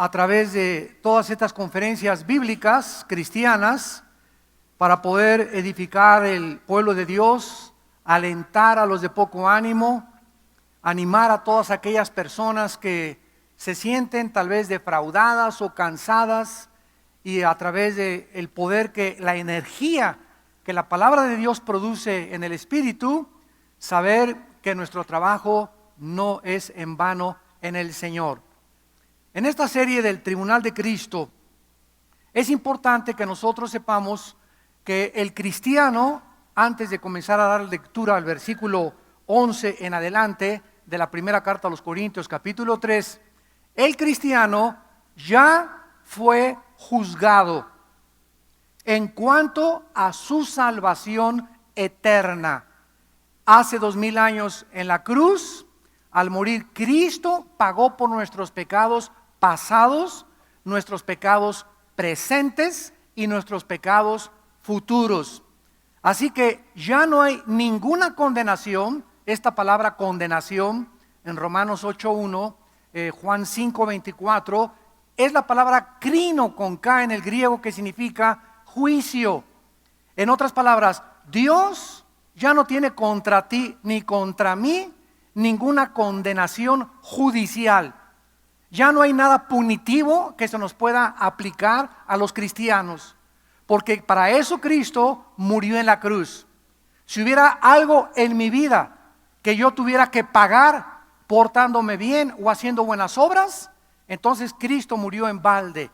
a través de todas estas conferencias bíblicas cristianas para poder edificar el pueblo de Dios, alentar a los de poco ánimo, animar a todas aquellas personas que se sienten tal vez defraudadas o cansadas, y a través del poder que la energía que la palabra de Dios produce en el espíritu, saber que nuestro trabajo no es en vano en el Señor. En esta serie del Tribunal de Cristo es importante que nosotros sepamos que el cristiano, antes de comenzar a dar lectura al versículo 11 en adelante de la primera carta a los Corintios capítulo 3, el cristiano ya fue juzgado en cuanto a su salvación eterna. Hace 2000 años en la cruz, al morir Cristo pagó por nuestros pecados pasados, nuestros pecados presentes y nuestros pecados futuros. Así que ya no hay ninguna condenación. Esta palabra condenación en Romanos 8:1, Juan 5:24, es la palabra crino con K en el griego, que significa juicio. En otras palabras, Dios ya no tiene contra ti ni contra mí ninguna condenación judicial. Ya no hay nada punitivo que se nos pueda aplicar a los cristianos, porque para eso Cristo murió en la cruz. Si hubiera algo en mi vida que yo tuviera que pagar portándome bien o haciendo buenas obras, entonces Cristo murió en balde.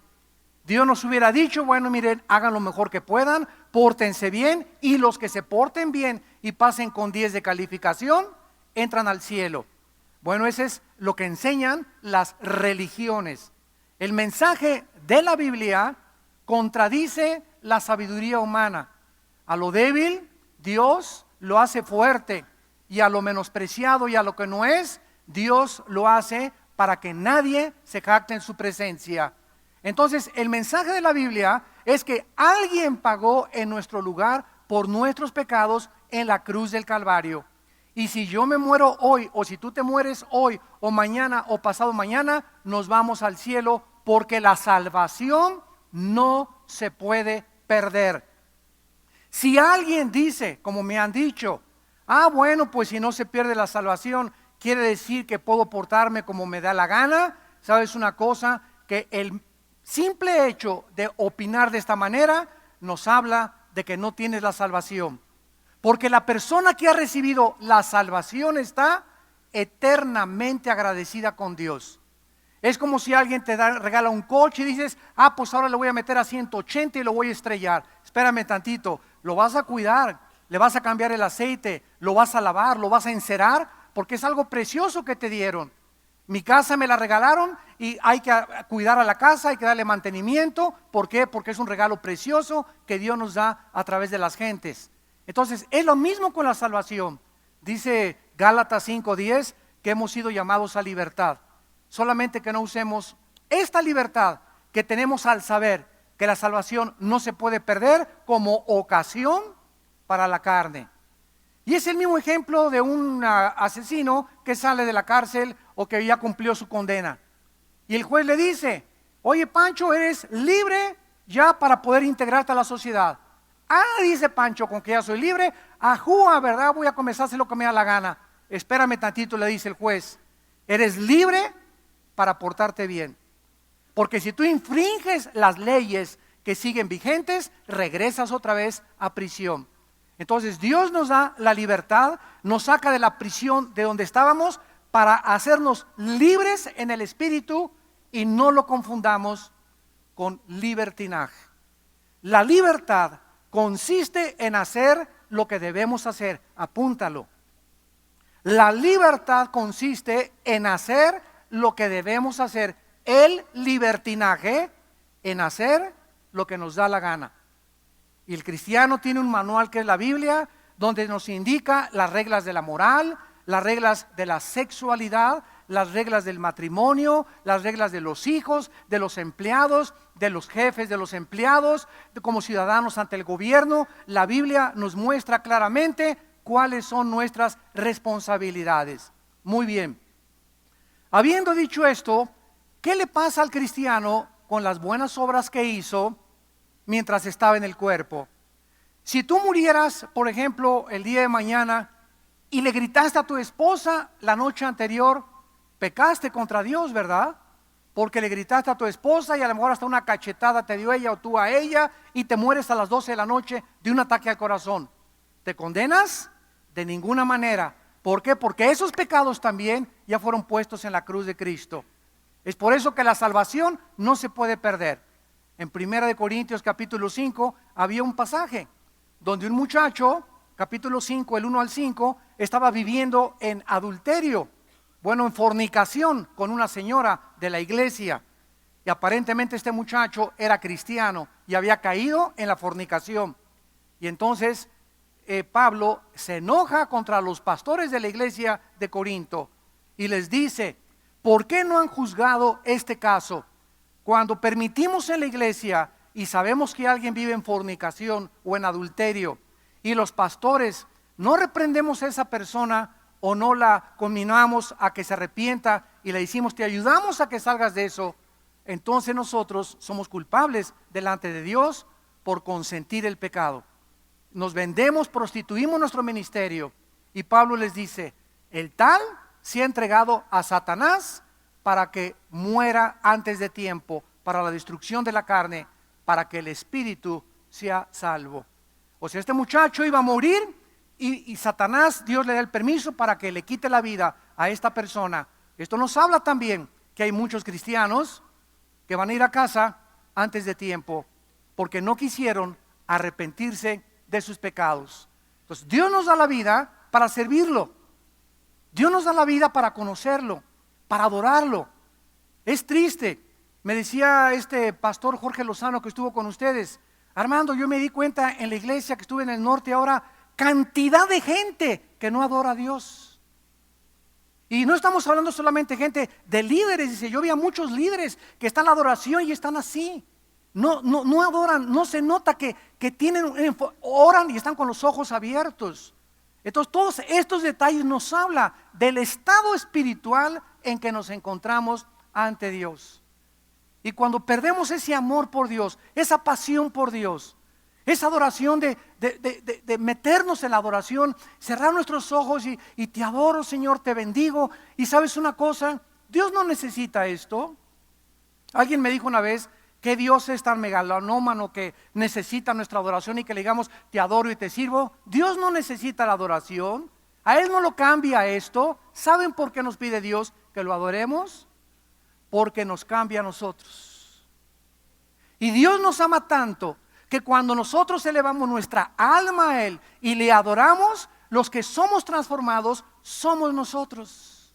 Dios nos hubiera dicho, bueno, miren, hagan lo mejor que puedan, pórtense bien, y los que se porten bien y pasen con 10 de calificación, entran al cielo. Bueno, eso es lo que enseñan las religiones. El mensaje de la Biblia contradice la sabiduría humana. A lo débil, Dios lo hace fuerte, y a lo menospreciado y a lo que no es, Dios lo hace para que nadie se jacte en su presencia. Entonces, el mensaje de la Biblia es que alguien pagó en nuestro lugar por nuestros pecados en la cruz del Calvario. Y si yo me muero hoy, o si tú te mueres hoy, o mañana, o pasado mañana, nos vamos al cielo, porque la salvación no se puede perder. Si alguien dice, como me han dicho, bueno, pues si no se pierde la salvación, quiere decir que puedo portarme como me da la gana. ¿Sabes una cosa? Que el simple hecho de opinar de esta manera nos habla de que no tienes la salvación. Porque la persona que ha recibido la salvación está eternamente agradecida con Dios. Es como si alguien te regala un coche y dices, pues ahora le voy a meter a 180 y lo voy a estrellar. Espérame tantito, lo vas a cuidar, le vas a cambiar el aceite, lo vas a lavar, lo vas a encerar, porque es algo precioso que te dieron. Mi casa me la regalaron y hay que cuidar a la casa, hay que darle mantenimiento. ¿Por qué? Porque es un regalo precioso que Dios nos da a través de las gentes. Entonces es lo mismo con la salvación. Dice Gálatas 5:10 que hemos sido llamados a libertad. Solamente que no usemos esta libertad que tenemos al saber que la salvación no se puede perder como ocasión para la carne. Y es el mismo ejemplo de un asesino que sale de la cárcel o que ya cumplió su condena. Y el juez le dice, oye Pancho, eres libre ya para poder integrarte a la sociedad. Dice Pancho, con que ya soy libre, ajúa, ¿verdad? Voy a comenzar a hacer lo que me da la gana. Espérame tantito, le dice el juez, eres libre para portarte bien. Porque si tú infringes las leyes que siguen vigentes, regresas otra vez a prisión. Entonces Dios nos da la libertad, nos saca de la prisión de donde estábamos para hacernos libres en el espíritu, y no lo confundamos con libertinaje. La libertad consiste en hacer lo que debemos hacer, apúntalo. La libertad consiste en hacer lo que debemos hacer. El libertinaje en hacer lo que nos da la gana. Y el cristiano tiene un manual que es la Biblia, donde nos indica las reglas de la moral, las reglas de la sexualidad, las reglas del matrimonio, las reglas de los hijos, de los empleados, de los jefes de los empleados, como ciudadanos ante el gobierno. La Biblia nos muestra claramente cuáles son nuestras responsabilidades. Muy bien. Habiendo dicho esto, ¿qué le pasa al cristiano con las buenas obras que hizo mientras estaba en el cuerpo? Si tú murieras, por ejemplo, el día de mañana y le gritaste a tu esposa la noche anterior, pecaste contra Dios, ¿verdad? Porque le gritaste a tu esposa y a lo mejor hasta una cachetada te dio ella o tú a ella y te mueres a las 12 de la noche de un ataque al corazón. ¿Te condenas? De ninguna manera. ¿Por qué? Porque esos pecados también ya fueron puestos en la cruz de Cristo. Es por eso que la salvación no se puede perder. En 1 Corintios capítulo 5 había un pasaje donde un muchacho, capítulo 5, el 1 al 5, estaba viviendo en adulterio, en fornicación con una señora de la iglesia. Y aparentemente este muchacho era cristiano y había caído en la fornicación. Y entonces Pablo se enoja contra los pastores de la iglesia de Corinto y les dice: ¿por qué no han juzgado este caso? Cuando permitimos en la iglesia y sabemos que alguien vive en fornicación o en adulterio y los pastores no reprendemos a esa persona o no la conminamos a que se arrepienta y le decimos: te ayudamos a que salgas de eso, entonces nosotros somos culpables delante de Dios por consentir el pecado. Nos vendemos, prostituimos nuestro ministerio. Y Pablo les dice: el tal se ha entregado a Satanás para que muera antes de tiempo, para la destrucción de la carne, para que el espíritu sea salvo. O sea, este muchacho iba a morir y Satanás, Dios le da el permiso para que le quite la vida a esta persona. Esto nos habla también que hay muchos cristianos que van a ir a casa antes de tiempo porque no quisieron arrepentirse de sus pecados. Entonces Dios nos da la vida para servirlo. Dios nos da la vida para conocerlo, para adorarlo. Es triste. Me decía este pastor Jorge Lozano que estuvo con ustedes: Armando, yo me di cuenta en la iglesia que estuve en el norte ahora, cantidad de gente que no adora a Dios. Y no estamos hablando solamente gente de líderes. Dice: yo vi a muchos líderes que están en la adoración y están así. No adoran, no se nota que oran y están con los ojos abiertos. Entonces todos estos detalles nos hablan del estado espiritual en que nos encontramos ante Dios. Y cuando perdemos ese amor por Dios, esa pasión por Dios, esa adoración de meternos en la adoración, cerrar nuestros ojos y te adoro, Señor, te bendigo. Y sabes una cosa, Dios no necesita esto. Alguien me dijo una vez que Dios es tan megalómano que necesita nuestra adoración y que le digamos: te adoro y te sirvo. Dios no necesita la adoración. A Él no lo cambia esto. ¿Saben por qué nos pide Dios que lo adoremos? Porque nos cambia a nosotros. Y Dios nos ama tanto que cuando nosotros elevamos nuestra alma a Él y le adoramos, los que somos transformados somos nosotros.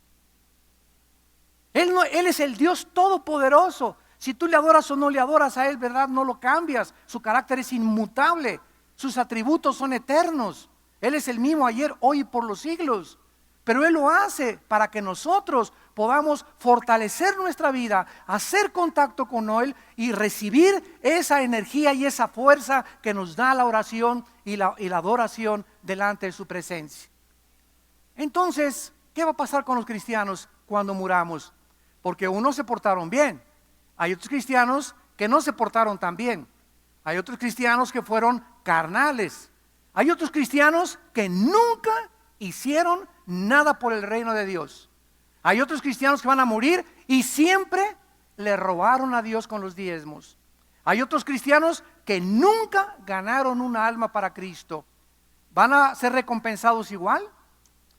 Él es el Dios todopoderoso. Si tú le adoras o no le adoras a Él, ¿verdad? No lo cambias. Su carácter es inmutable. Sus atributos son eternos. Él es el mismo ayer, hoy y por los siglos. Pero Él lo hace para que nosotros podamos fortalecer nuestra vida, hacer contacto con Él y recibir esa energía y esa fuerza que nos da la oración y la adoración delante de su presencia. Entonces, ¿qué va a pasar con los cristianos cuando muramos? Porque unos se portaron bien. Hay otros cristianos que no se portaron tan bien. Hay otros cristianos que fueron carnales. Hay otros cristianos que nunca hicieron nada por el reino de Dios. Hay otros cristianos que van a morir y siempre le robaron a Dios con los diezmos. Hay otros cristianos que nunca ganaron una alma para Cristo. ¿Van a ser recompensados igual?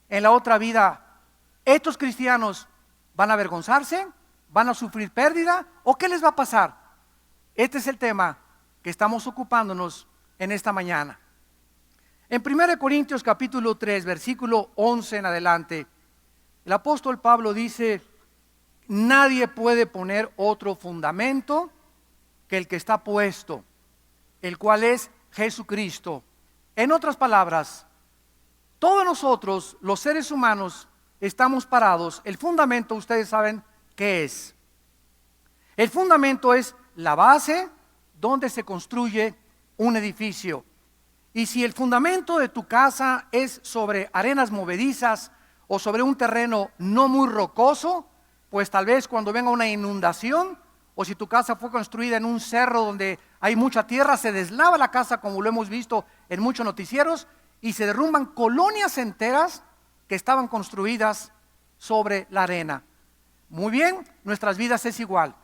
En la otra vida, ¿estos cristianos van a avergonzarse? ¿Van a sufrir pérdida? ¿O qué les va a pasar? Este es el tema que estamos ocupándonos en esta mañana. En 1 Corintios capítulo 3, versículo 11 en adelante, el apóstol Pablo dice: nadie puede poner otro fundamento que el que está puesto, el cual es Jesucristo. En otras palabras, todos nosotros, los seres humanos, estamos parados. El fundamento, ustedes saben qué es. El fundamento es la base donde se construye un edificio. Y si el fundamento de tu casa es sobre arenas movedizas o sobre un terreno no muy rocoso, pues tal vez cuando venga una inundación, o si tu casa fue construida en un cerro donde hay mucha tierra, se deslava la casa, como lo hemos visto en muchos noticieros, y se derrumban colonias enteras que estaban construidas sobre la arena. Muy bien, nuestras vidas es igual.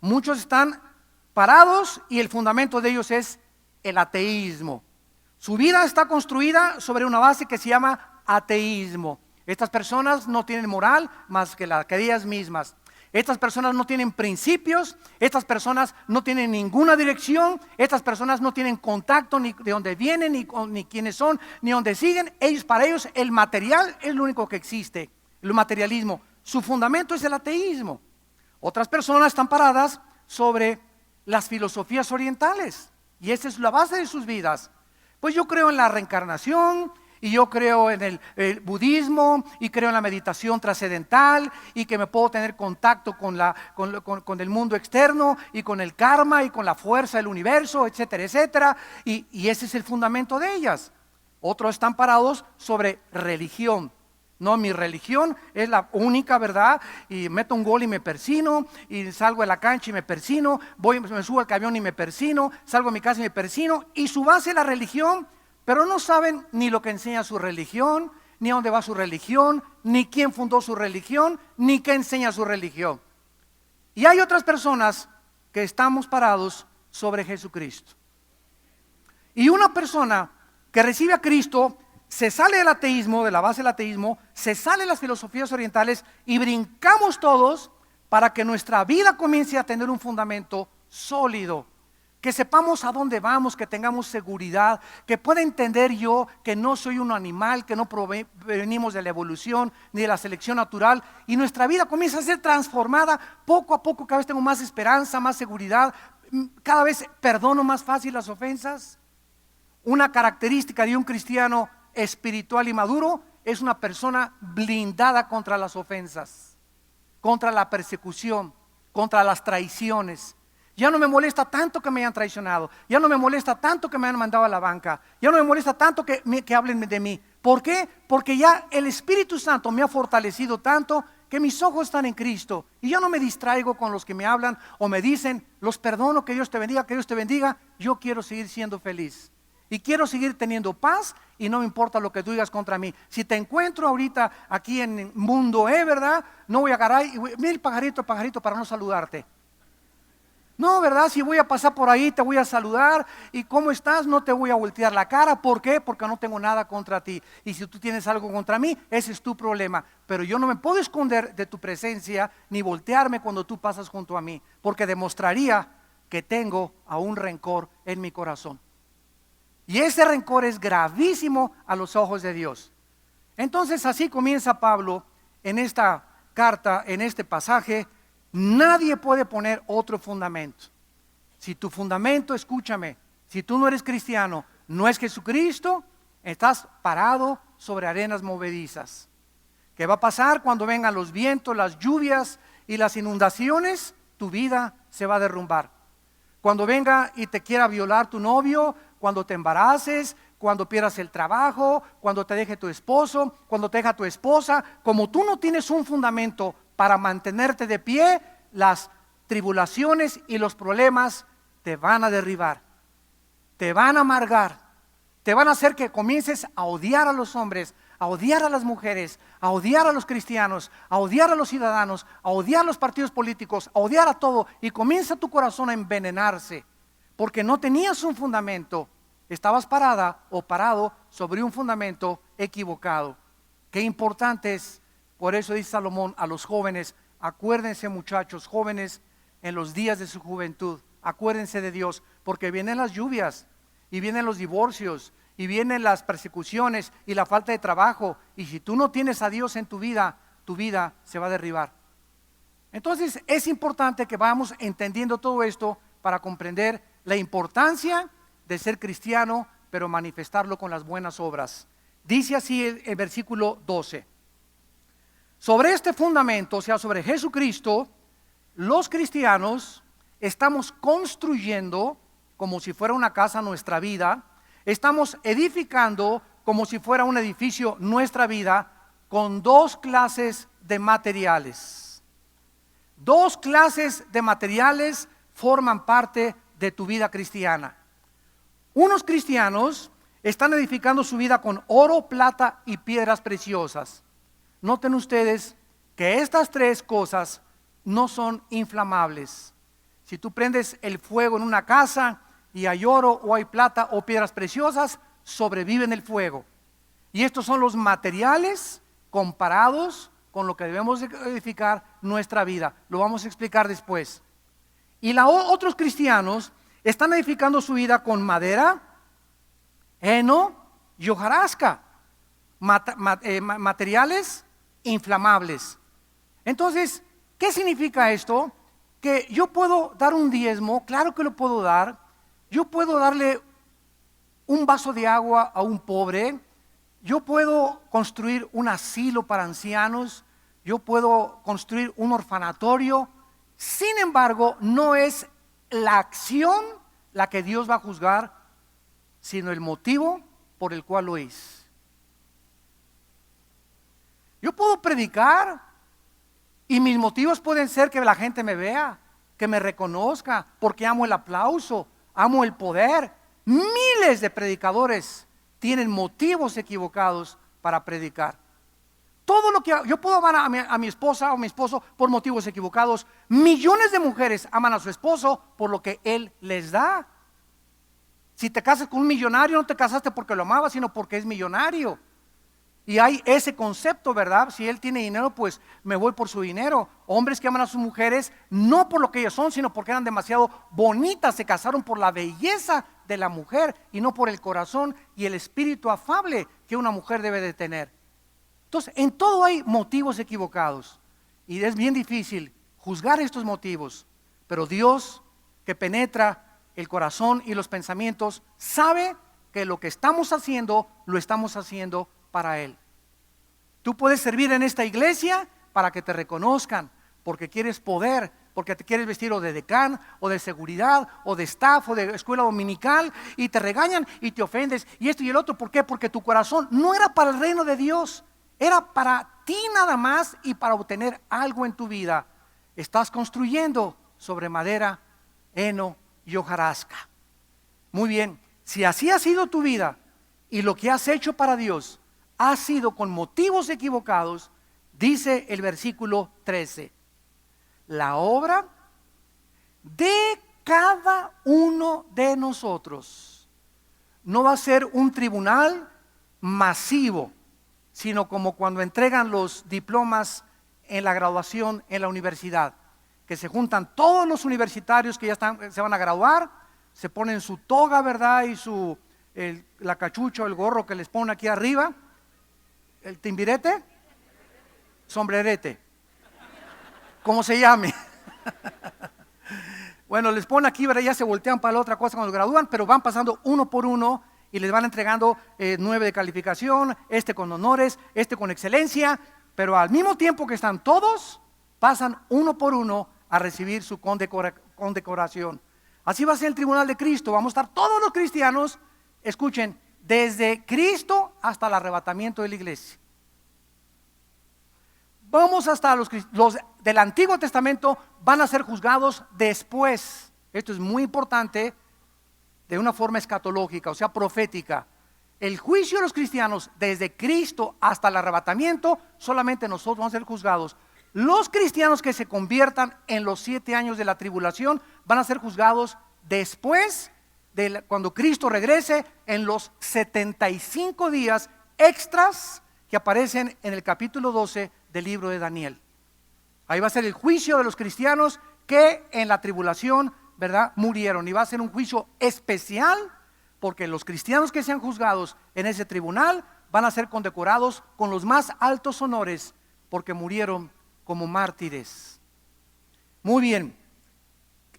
Muchos están parados y el fundamento de ellos es el ateísmo. Su vida está construida sobre una base que se llama ateísmo. Estas personas no tienen moral más que las que ellas mismas. Estas personas no tienen principios, estas personas no tienen ninguna dirección, estas personas no tienen contacto ni de dónde vienen, ni quiénes son, ni dónde siguen. Para ellos el material es lo único que existe, el materialismo. Su fundamento es el ateísmo. Otras personas están paradas sobre las filosofías orientales y esa es la base de sus vidas. Pues yo creo en la reencarnación, y yo creo en el budismo, y creo en la meditación trascendental, y que me puedo tener contacto con el mundo externo, y con el karma, y con la fuerza del universo, etcétera, etcétera. Y ese es el fundamento de ellas. Otros están parados sobre religión. No, mi religión es la única verdad, y meto un gol y me persino, y salgo de la cancha y me persino, me subo al camión y me persino, salgo a mi casa y me persino, y su base es la religión. Pero no saben ni lo que enseña su religión, ni a dónde va su religión, ni quién fundó su religión, ni qué enseña su religión. Y hay otras personas que estamos parados sobre Jesucristo. Y una persona que recibe a Cristo se sale del ateísmo, de la base del ateísmo, se sale de las filosofías orientales y brincamos todos para que nuestra vida comience a tener un fundamento sólido. Que sepamos a dónde vamos, que tengamos seguridad, que pueda entender yo que no soy un animal, que no provenimos de la evolución ni de la selección natural, y nuestra vida comienza a ser transformada poco a poco. Cada vez tengo más esperanza, más seguridad, cada vez perdono más fácil las ofensas. Una característica de un cristiano espiritual y maduro es una persona blindada contra las ofensas, contra la persecución, contra las traiciones. Ya no me molesta tanto que me hayan traicionado, ya no me molesta tanto que me hayan mandado a la banca, ya no me molesta tanto que hablen de mí. ¿Por qué? Porque ya el Espíritu Santo me ha fortalecido tanto que mis ojos están en Cristo y ya no me distraigo con los que me hablan o me dicen, los perdono, que Dios te bendiga, que Dios te bendiga. Yo quiero seguir siendo feliz y quiero seguir teniendo paz y no me importa lo que tú digas contra mí. Si te encuentro ahorita aquí en el mundo, ¿verdad? No voy a agarrar y mira el pajarito para no saludarte. No, ¿verdad? Si voy a pasar por ahí te voy a saludar y ¿cómo estás? No te voy a voltear la cara. ¿Por qué? Porque no tengo nada contra ti. Y si tú tienes algo contra mí, ese es tu problema. Pero yo no me puedo esconder de tu presencia ni voltearme cuando tú pasas junto a mí, porque demostraría que tengo aún rencor en mi corazón. Y ese rencor es gravísimo a los ojos de Dios. Entonces así comienza Pablo en esta carta, en este pasaje. Nadie puede poner otro fundamento. Si tu fundamento, escúchame, si tú no eres cristiano, no es Jesucristo, estás parado sobre arenas movedizas. ¿Qué va a pasar cuando vengan los vientos, las lluvias y las inundaciones? Tu vida se va a derrumbar. Cuando venga y te quiera violar tu novio, cuando te embaraces, cuando pierdas el trabajo, cuando te deje tu esposo, cuando te deja tu esposa, como tú no tienes un fundamento para mantenerte de pie, las tribulaciones y los problemas te van a derribar, te van a amargar, te van a hacer que comiences a odiar a los hombres, a odiar a las mujeres, a odiar a los cristianos, a odiar a los ciudadanos, a odiar a los partidos políticos, a odiar a todo, y comienza tu corazón a envenenarse, porque no tenías un fundamento, estabas parada o parado sobre un fundamento equivocado. Qué importante es. Por eso dice Salomón a los jóvenes, acuérdense muchachos, jóvenes, en los días de su juventud, acuérdense de Dios, porque vienen las lluvias, y vienen los divorcios, y vienen las persecuciones, y la falta de trabajo, y si tú no tienes a Dios en tu vida se va a derribar. Entonces es importante que vayamos entendiendo todo esto para comprender la importancia de ser cristiano, pero manifestarlo con las buenas obras. Dice así el versículo 12. Sobre este fundamento, o sea, sobre Jesucristo, los cristianos estamos construyendo como si fuera una casa nuestra vida, estamos edificando como si fuera un edificio nuestra vida, con dos clases de materiales. Dos clases de materiales forman parte de tu vida cristiana. Unos cristianos están edificando su vida con oro, plata y piedras preciosas. Noten ustedes que estas tres cosas no son inflamables. Si tú prendes el fuego en una casa y hay oro o hay plata o piedras preciosas, sobreviven el fuego. Y estos son los materiales comparados con lo que debemos edificar nuestra vida. Lo vamos a explicar después. Y otros cristianos están edificando su vida con madera, heno y hojarasca, materiales inflamables. Entonces, ¿qué significa esto? Que yo puedo dar un diezmo, claro que lo puedo dar. Yo puedo darle un vaso de agua a un pobre. Yo puedo construir un asilo para ancianos. Yo puedo construir un orfanatorio. Sin embargo, no es la acción la que Dios va a juzgar, sino el motivo por el cual lo hice. Yo puedo predicar y mis motivos pueden ser que la gente me vea, que me reconozca, porque amo el aplauso, amo el poder. Miles de predicadores tienen motivos equivocados para predicar. Todo lo que yo puedo amar a mi esposa o mi esposo por motivos equivocados. Millones de mujeres aman a su esposo por lo que él les da. Si te casas con un millonario, no te casaste porque lo amabas, sino porque es millonario. Y hay ese concepto, ¿verdad? Si él tiene dinero, pues me voy por su dinero. Hombres que aman a sus mujeres no por lo que ellos son, sino porque eran demasiado bonitas. Se casaron por la belleza de la mujer y no por el corazón y el espíritu afable que una mujer debe de tener. Entonces, en todo hay motivos equivocados. Y es bien difícil juzgar estos motivos. Pero Dios, que penetra el corazón y los pensamientos, sabe que lo que estamos haciendo, lo estamos haciendo para Él. Tú puedes servir en esta iglesia para que te reconozcan, porque quieres poder, porque te quieres vestir o de decán, o de seguridad, o de staff, o de escuela dominical, y te regañan y te ofendes, y esto y el otro. ¿Por qué? Porque tu corazón no era para el reino de Dios, era para ti nada más y para obtener algo en tu vida. Estás construyendo sobre madera, heno y hojarasca. Muy bien, si así ha sido tu vida y lo que has hecho para Dios ha sido con motivos equivocados, dice el versículo 13, la obra de cada uno de nosotros no va a ser un tribunal masivo, sino como cuando entregan los diplomas en la graduación en la universidad, que se juntan todos los universitarios que ya se van a graduar, se ponen su toga, ¿verdad? Y la cachucha o el gorro que les pone aquí arriba, el timbirete, sombrerete, como se llame. Bueno, les pone aquí, ¿verdad? Ya se voltean para la otra cosa cuando gradúan, pero van pasando uno por uno y les van entregando 9 de calificación, este con honores, este con excelencia, pero al mismo tiempo que están todos, pasan uno por uno a recibir su condecoración. Así va a ser el tribunal de Cristo. Vamos a estar todos los cristianos, escuchen, desde Cristo hasta el arrebatamiento de la iglesia. Vamos hasta los del Antiguo Testamento van a ser juzgados después. Esto es muy importante, de una forma escatológica, o sea, profética. El juicio de los cristianos desde Cristo hasta el arrebatamiento, solamente nosotros vamos a ser juzgados. Los cristianos que se conviertan en los 7 años de la tribulación van a ser juzgados después cuando Cristo regrese, en los 75 días extras que aparecen en el capítulo 12 del libro de Daniel. Ahí va a ser el juicio de los cristianos que en la tribulación, ¿verdad?, murieron, y va a ser un juicio especial porque los cristianos que sean juzgados en ese tribunal van a ser condecorados con los más altos honores porque murieron como mártires. Muy bien.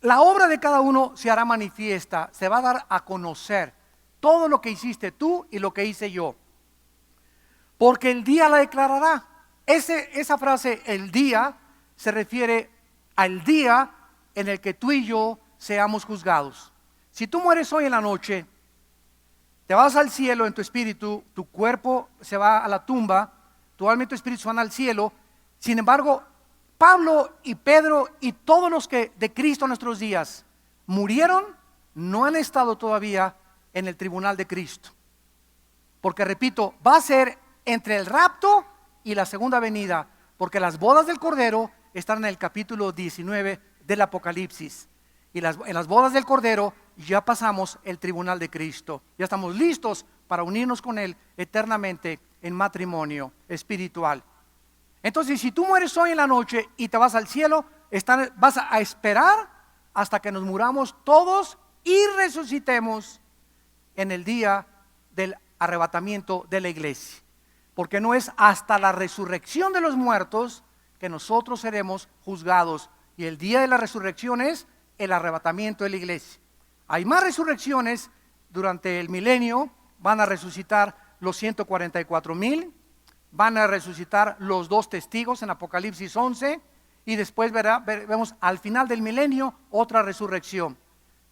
La obra de cada uno se hará manifiesta, se va a dar a conocer todo lo que hiciste tú y lo que hice yo, porque el día la declarará. Esa frase, el día, se refiere al día en el que tú y yo seamos juzgados. Si tú mueres hoy en la noche, te vas al cielo en tu espíritu, tu cuerpo se va a la tumba, tu alma y tu espíritu se van al cielo. Sin embargo, Pablo y Pedro y todos los que de Cristo en nuestros días murieron, no han estado todavía en el tribunal de Cristo. Porque repito, va a ser entre el rapto y la segunda venida, porque las bodas del Cordero están en el capítulo 19 del Apocalipsis. Y en las bodas del Cordero ya pasamos el tribunal de Cristo. Ya estamos listos para unirnos con Él eternamente en matrimonio espiritual. Entonces, si tú mueres hoy en la noche y te vas al cielo, vas a esperar hasta que nos muramos todos y resucitemos en el día del arrebatamiento de la iglesia. Porque no es hasta la resurrección de los muertos que nosotros seremos juzgados. Y el día de la resurrección es el arrebatamiento de la iglesia. Hay más resurrecciones durante el milenio. Van a resucitar los 144,000. Van a resucitar los 2 testigos en Apocalipsis 11. Y después vemos al final del milenio otra resurrección.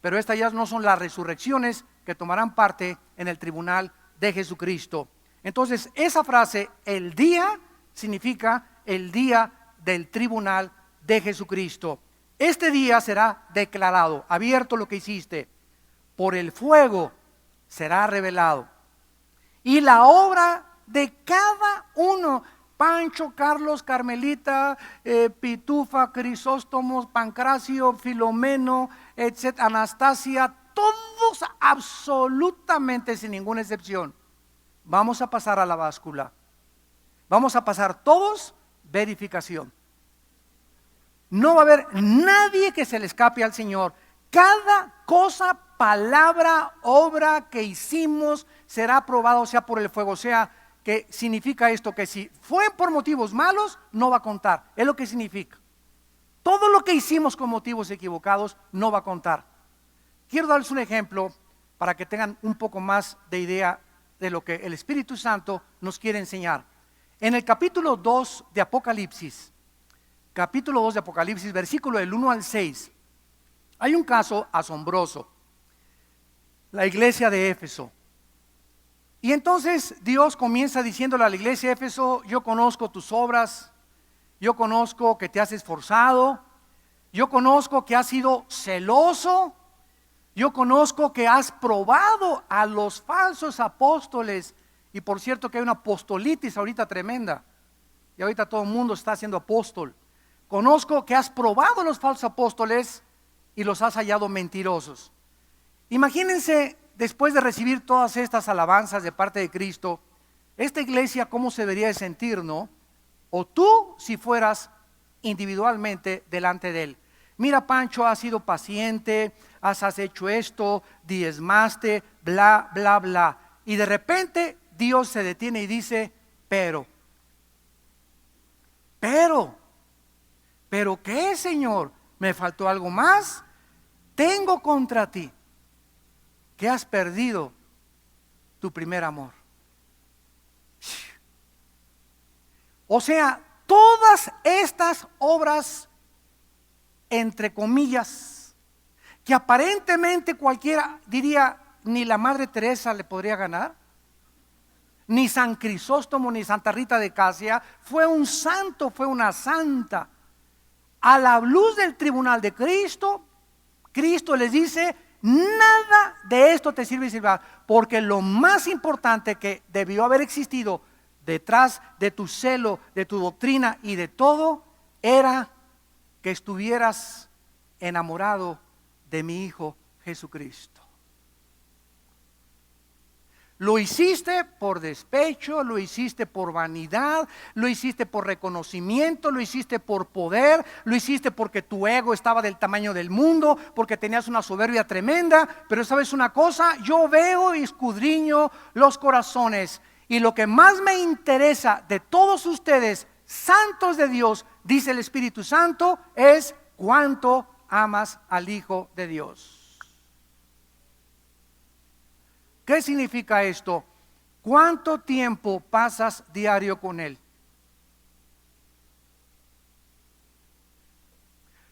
Pero estas ya no son las resurrecciones que tomarán parte en el tribunal de Jesucristo. Entonces esa frase, el día, significa el día del tribunal de Jesucristo. Este día será declarado, abierto lo que hiciste, por el fuego será revelado. Y la obra de cada uno, Pancho, Carlos, Carmelita, Pitufa, Crisóstomo, Pancracio, Filomeno, etc., Anastasia, todos absolutamente sin ninguna excepción, vamos a pasar a la báscula. Vamos a pasar todos verificación. No va a haber nadie que se le escape al Señor. Cada cosa, palabra, obra que hicimos será probado, sea por el fuego, sea que significa esto, que si fue por motivos malos, no va a contar. Es lo que significa. Todo lo que hicimos con motivos equivocados no va a contar. Quiero darles un ejemplo para que tengan un poco más de idea de lo que el Espíritu Santo nos quiere enseñar. En el capítulo 2 de Apocalipsis, versículo del 1 al 6, hay un caso asombroso. La iglesia de Éfeso. Y entonces Dios comienza diciéndole a la iglesia de Éfeso: yo conozco tus obras, yo conozco que te has esforzado, yo conozco que has sido celoso, yo conozco que has probado a los falsos apóstoles. Y por cierto que hay una apostolitis ahorita tremenda, y ahorita todo el mundo está haciendo apóstol. Conozco que has probado a los falsos apóstoles y los has hallado mentirosos. Imagínense, después de recibir todas estas alabanzas de parte de Cristo, esta iglesia cómo se debería de sentir, ¿no? O tú si fueras individualmente delante de Él. Mira, Pancho, has sido paciente, has hecho esto, diezmaste, bla, bla, bla. Y de repente Dios se detiene y dice: pero ¿qué, Señor? ¿Me faltó algo más? Tengo contra ti que has perdido tu primer amor. O sea, todas estas obras, entre comillas, que aparentemente cualquiera diría, ni la Madre Teresa le podría ganar, ni San Crisóstomo, ni Santa Rita de Casia, fue un santo, fue una santa. A la luz del tribunal de Cristo, Cristo les dice: nada de esto te sirve y sirva, porque lo más importante que debió haber existido detrás de tu celo, de tu doctrina y de todo, era que estuvieras enamorado de mi Hijo Jesucristo. Lo hiciste por despecho, lo hiciste por vanidad, lo hiciste por reconocimiento, lo hiciste por poder, lo hiciste porque tu ego estaba del tamaño del mundo, porque tenías una soberbia tremenda. Pero ¿sabes una cosa? Yo veo y escudriño los corazones, y lo que más me interesa de todos ustedes, santos de Dios, dice el Espíritu Santo, es cuánto amas al Hijo de Dios. ¿Qué significa esto? ¿Cuánto tiempo pasas diario con Él?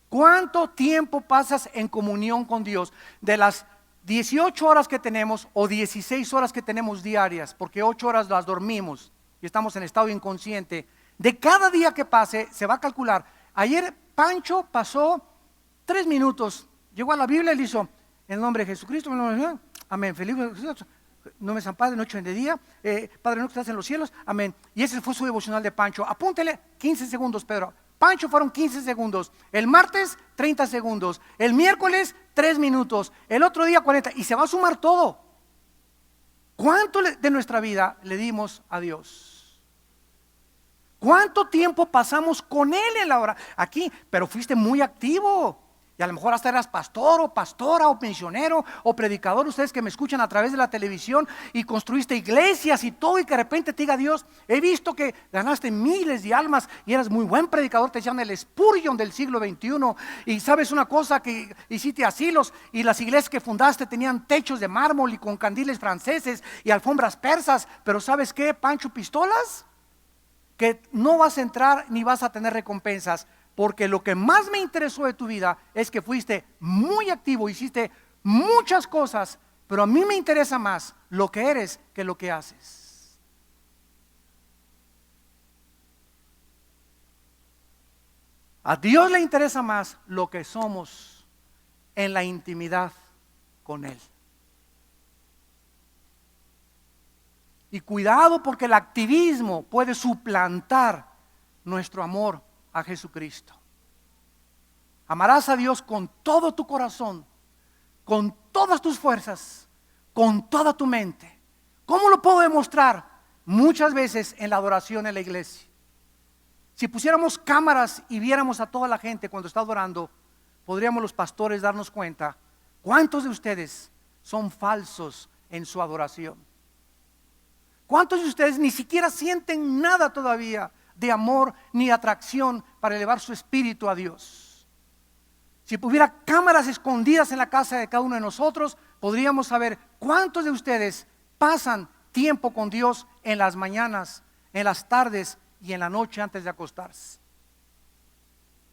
¿Cuánto tiempo pasas en comunión con Dios? De las 18 horas que tenemos o 16 horas que tenemos diarias, porque 8 horas las dormimos y estamos en estado inconsciente, de cada día que pase se va a calcular Ayer Pancho pasó 3 minutos, llegó a la Biblia y le hizo, en el nombre de Jesucristo, amén, feliz, no me Padre, noche de día, Padre nuestro que estás en los cielos, amén. Y ese fue su devocional de Pancho. Apúntele 15 segundos, Pedro. Pancho fueron 15 segundos, el martes 30 segundos, el miércoles 3 minutos, el otro día 40, y se va a sumar todo. ¿Cuánto de nuestra vida le dimos a Dios? ¿Cuánto tiempo pasamos con Él en la hora? Aquí, pero fuiste muy activo. Y a lo mejor hasta eras pastor o pastora o misionero o predicador, ustedes que me escuchan a través de la televisión, y construiste iglesias y todo, y que de repente te diga Dios, he visto que ganaste miles de almas y eras muy buen predicador, te llaman el Spurgeon del siglo XXI, y sabes una cosa, que hiciste asilos y las iglesias que fundaste tenían techos de mármol y con candiles franceses y alfombras persas, pero ¿sabes qué, Pancho Pistolas? Que no vas a entrar ni vas a tener recompensas. Porque lo que más me interesó de tu vida es que fuiste muy activo, hiciste muchas cosas, pero a mí me interesa más lo que eres que lo que haces. A Dios le interesa más lo que somos en la intimidad con Él. Y cuidado, porque el activismo puede suplantar nuestro amor a Jesucristo. Amarás a Dios con todo tu corazón, con todas tus fuerzas, con toda tu mente. ¿Cómo lo puedo demostrar? Muchas veces en la adoración en la iglesia. Si pusiéramos cámaras y viéramos a toda la gente cuando está adorando, podríamos los pastores darnos cuenta cuántos de ustedes son falsos en su adoración. ¿Cuántos de ustedes ni siquiera sienten nada todavía de amor ni atracción para elevar su espíritu a Dios? Si hubiera cámaras escondidas en la casa de cada uno de nosotros, podríamos saber cuántos de ustedes pasan tiempo con Dios en las mañanas, en las tardes y en la noche antes de acostarse.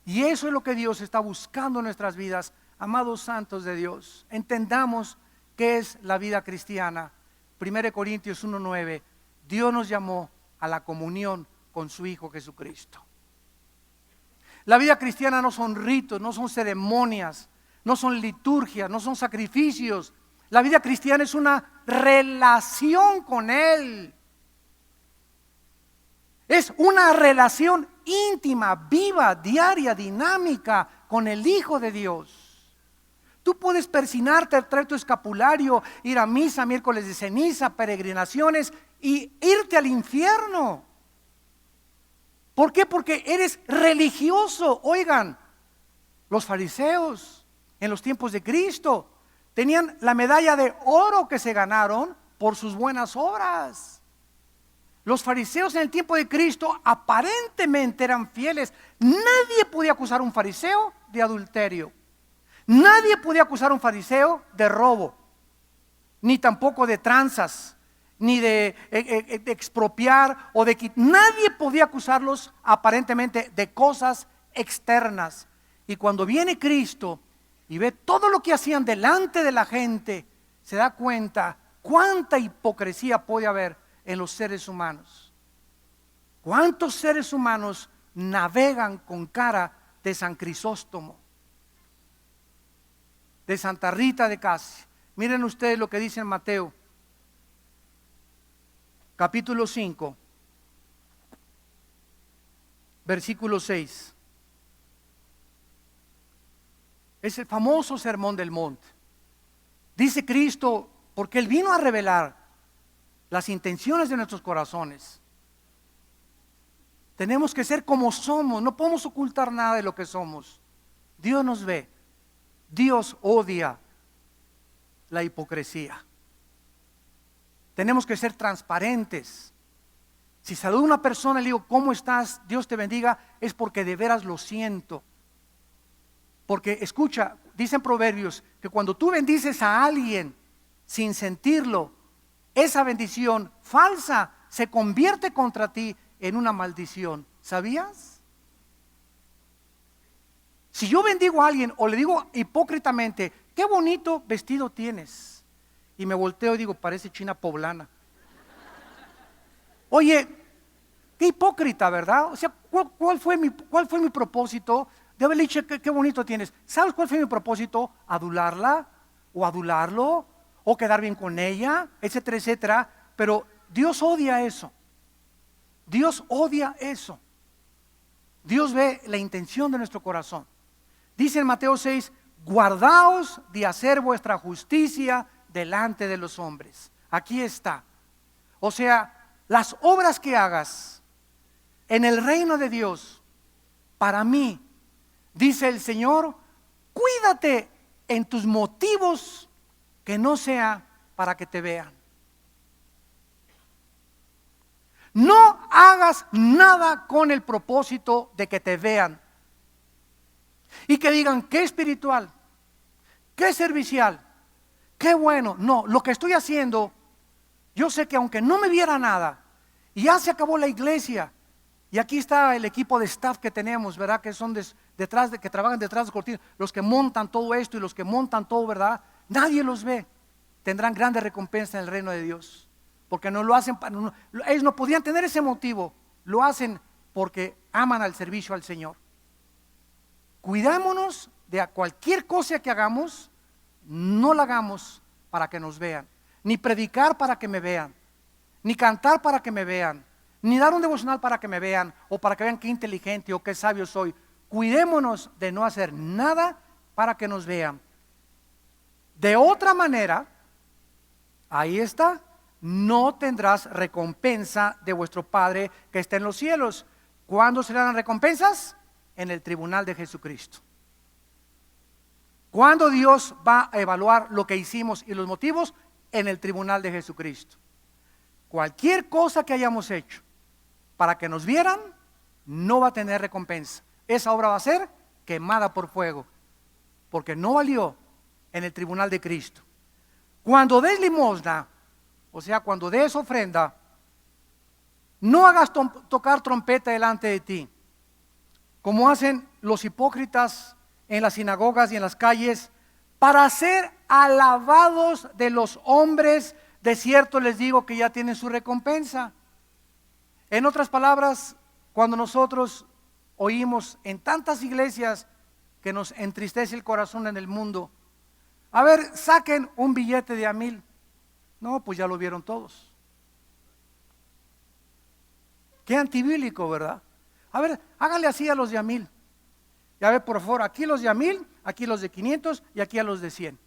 Y eso es lo que Dios está buscando en nuestras vidas, amados santos de Dios. Entendamos qué es la vida cristiana. 1 Corintios 1:9, Dios nos llamó a la comunión con su Hijo Jesucristo. La vida cristiana no son ritos, no son ceremonias, no son liturgias, no son sacrificios. La vida cristiana es una relación con Él. Es una relación íntima, viva, diaria, dinámica con el Hijo de Dios. Tú puedes persinarte, traer tu escapulario, ir a misa, miércoles de ceniza, peregrinaciones y irte al infierno. ¿Por qué? Porque eres religioso. Oigan, los fariseos en los tiempos de Cristo tenían la medalla de oro que se ganaron por sus buenas obras. Los fariseos en el tiempo de Cristo aparentemente eran fieles. Nadie podía acusar a un fariseo de adulterio. Nadie podía acusar a un fariseo de robo, ni tampoco de tranzas, ni de expropiar o de quitar. Nadie podía acusarlos aparentemente de cosas externas. Y cuando viene Cristo y ve todo lo que hacían delante de la gente, se da cuenta cuánta hipocresía puede haber en los seres humanos. ¿Cuántos seres humanos navegan con cara de San Crisóstomo, de Santa Rita de Casi? Miren ustedes lo que dice en Mateo capítulo 5, versículo 6. Es el famoso sermón del monte. Dice Cristo, porque Él vino a revelar las intenciones de nuestros corazones. Tenemos que ser como somos, no podemos ocultar nada de lo que somos. Dios nos ve, Dios odia la hipocresía. Tenemos que ser transparentes. Si saludo a una persona y le digo, ¿cómo estás? Dios te bendiga, es porque de veras lo siento. Porque escucha, dicen Proverbios que cuando tú bendices a alguien sin sentirlo, esa bendición falsa se convierte contra ti en una maldición. ¿Sabías? Si yo bendigo a alguien o le digo hipócritamente, qué bonito vestido tienes, y me volteo y digo, parece china poblana. Oye, Qué hipócrita, ¿verdad? O sea, ¿cuál fue mi propósito de haberle dicho qué bonito tienes? ¿Sabes cuál fue mi propósito? Adularla o adularlo o quedar bien con ella, etcétera, etcétera. Pero Dios odia eso. Dios odia eso. Dios ve la intención de nuestro corazón. Dice en Mateo 6, guardaos de hacer vuestra justicia delante de los hombres. Aquí está. O sea, las obras que hagas en el reino de Dios, para mí, dice el Señor, cuídate en tus motivos que no sea para que te vean. No hagas nada con el propósito de que te vean y que digan qué espiritual, qué servicial, qué bueno. No, lo que estoy haciendo, yo sé que aunque no me viera nada, y ya se acabó la iglesia, y aquí está el equipo de staff que tenemos, ¿verdad? Que son que trabajan detrás de cortinas, los que montan todo esto y los que montan todo, ¿verdad? Nadie los ve. Tendrán grandes recompensas en el reino de Dios. Porque no lo hacen, ellos no podían tener ese motivo, lo hacen porque aman al servicio al Señor. Cuidémonos de cualquier cosa que hagamos, no la hagamos para que nos vean, ni predicar para que me vean, ni cantar para que me vean, ni dar un devocional para que me vean, o para que vean qué inteligente o qué sabio soy. Cuidémonos de no hacer nada para que nos vean. De otra manera, ahí está, no tendrás recompensa de vuestro Padre que está en los cielos. ¿Cuándo serán las recompensas? En el tribunal de Jesucristo. ¿Cuándo Dios va a evaluar lo que hicimos y los motivos? En el tribunal de Jesucristo. Cualquier cosa que hayamos hecho para que nos vieran, no va a tener recompensa. Esa obra va a ser quemada por fuego, porque no valió en el tribunal de Cristo. Cuando des limosna, o sea, cuando des ofrenda, no hagas tocar trompeta delante de ti, como hacen los hipócritas en las sinagogas y en las calles, para ser alabados de los hombres. De cierto les digo que ya tienen su recompensa. En otras palabras, cuando nosotros oímos en tantas iglesias que nos entristece el corazón en el mundo, a ver, saquen un billete de $1,000. No, pues ya lo vieron todos. Qué antibíblico, ¿verdad? A ver, hágale así a los de $1,000. Y a ver, por favor, aquí los de $1,000, aquí los de 500 y aquí a los de 100.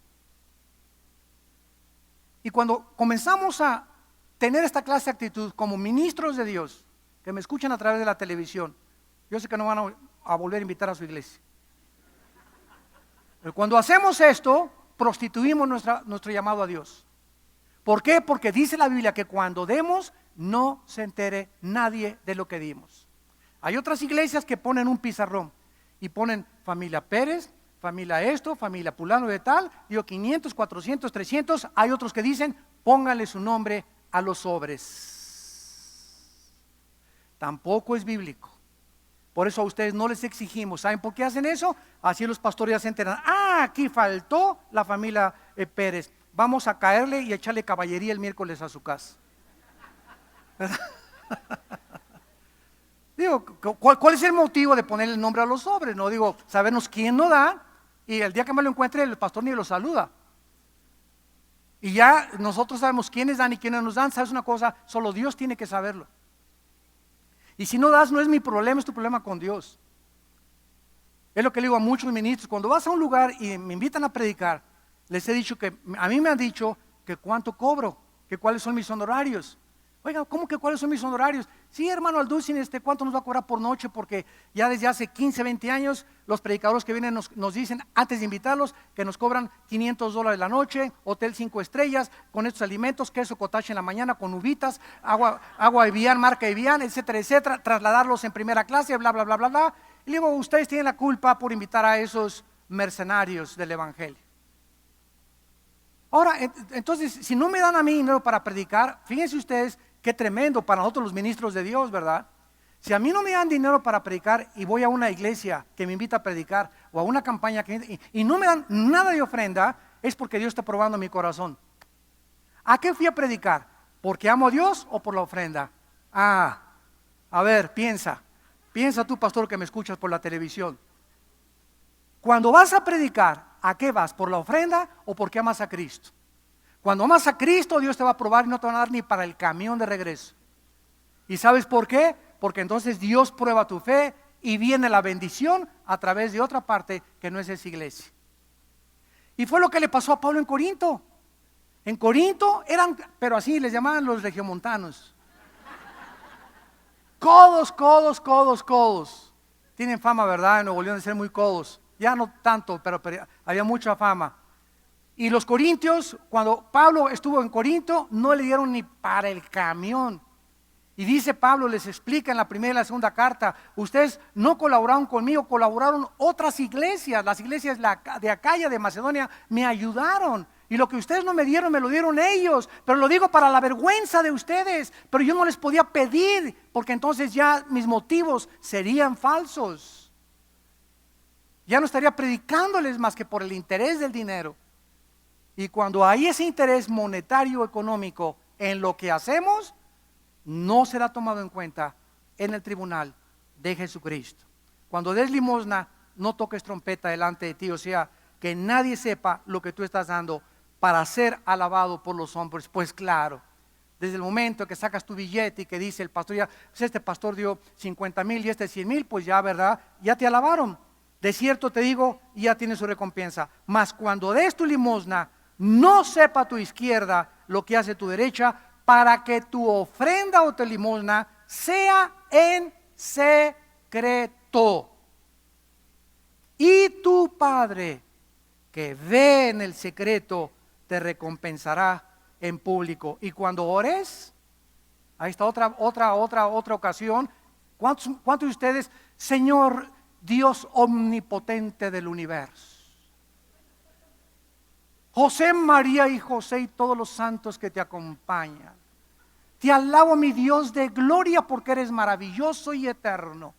Y cuando comenzamos a tener esta clase de actitud como ministros de Dios, que me escuchan a través de la televisión, yo sé que no van a volver a invitar a su iglesia. Pero cuando hacemos esto, prostituimos nuestro llamado a Dios. ¿Por qué? Porque dice la Biblia que cuando demos, no se entere nadie de lo que dimos. Hay otras iglesias que ponen un pizarrón y ponen familia Pérez, familia esto, familia fulano de tal, digo 500, 400, 300. Hay otros que dicen, póngale su nombre a los sobres. Tampoco es bíblico. Por eso a ustedes no les exigimos. ¿Saben por qué hacen eso? Así los pastores ya se enteran. Aquí faltó la familia Pérez. Vamos a caerle y echarle caballería el miércoles a su casa. Digo, ¿cuál es el motivo de poner el nombre a los sobres? No digo, sabernos quién no da, y el día que me lo encuentre el pastor ni lo saluda. Y ya nosotros sabemos quiénes dan y quiénes nos dan. ¿Sabes una cosa? Solo Dios tiene que saberlo. Y si no das, no es mi problema, es tu problema con Dios. Es lo que le digo a muchos ministros. Cuando vas a un lugar y me invitan a predicar, les he dicho que, a mí me han dicho que cuánto cobro, que cuáles son mis honorarios. Oiga, ¿cómo que cuáles son mis honorarios? Sí, hermano Alducin, ¿cuánto nos va a cobrar por noche? Porque ya desde hace 15, 20 años, los predicadores que vienen nos dicen, antes de invitarlos, que nos cobran $500 la noche, hotel 5 estrellas, con estos alimentos, queso cottage en la mañana, con uvitas, agua Evian, marca Evian, etcétera, etcétera, trasladarlos en primera clase, bla, bla, bla, bla, bla. Y le digo, ustedes tienen la culpa por invitar a esos mercenarios del evangelio. Ahora, entonces, si no me dan a mí dinero para predicar, fíjense ustedes, qué tremendo para nosotros los ministros de Dios, ¿verdad? Si a mí no me dan dinero para predicar y voy a una iglesia que me invita a predicar o a una campaña y no me dan nada de ofrenda, es porque Dios está probando mi corazón. ¿A qué fui a predicar? ¿Porque amo a Dios o por la ofrenda? A ver, piensa tú, pastor, que me escuchas por la televisión. Cuando vas a predicar, ¿a qué vas? ¿Por la ofrenda o porque amas a Cristo? Cuando amas a Cristo, Dios te va a probar y no te van a dar ni para el camión de regreso. ¿Y sabes por qué? Porque entonces Dios prueba tu fe y viene la bendición a través de otra parte que no es esa iglesia. Y fue lo que le pasó a Pablo en Corinto. En Corinto eran, pero así les llamaban los regiomontanos. Codos, codos, codos, codos. Tienen fama, ¿verdad? En Nuevo León de ser muy codos. Ya no tanto, pero había mucha fama. Y los corintios, cuando Pablo estuvo en Corinto, no le dieron ni para el camión. Y dice Pablo, les explica en la primera y la segunda carta, ustedes no colaboraron conmigo, colaboraron otras iglesias. Las iglesias de Acaya, de Macedonia, me ayudaron. Y lo que ustedes no me dieron, me lo dieron ellos. Pero lo digo para la vergüenza de ustedes. Pero yo no les podía pedir, porque entonces ya mis motivos serían falsos. Ya no estaría predicándoles más que por el interés del dinero. Y cuando hay ese interés monetario, económico, en lo que hacemos, no será tomado en cuenta en el tribunal de Jesucristo. Cuando des limosna, no toques trompeta delante de ti, o sea, que nadie sepa lo que tú estás dando para ser alabado por los hombres. Pues claro, desde el momento que sacas tu billete y que dice el pastor, ya, pues este pastor dio 50,000 y este 100,000, pues ya, ¿verdad? Ya te alabaron. De cierto te digo, ya tienes su recompensa. Mas cuando des tu limosna, no sepa tu izquierda lo que hace tu derecha, para que tu ofrenda o tu limosna sea en secreto. Y tu Padre, que ve en el secreto, te recompensará en público. Y cuando ores, ahí está otra ocasión. ¿Cuántos de ustedes, Señor Dios omnipotente del universo, José, María y José y todos los santos que te acompañan, te alabo, mi Dios de gloria, porque eres maravilloso y eterno?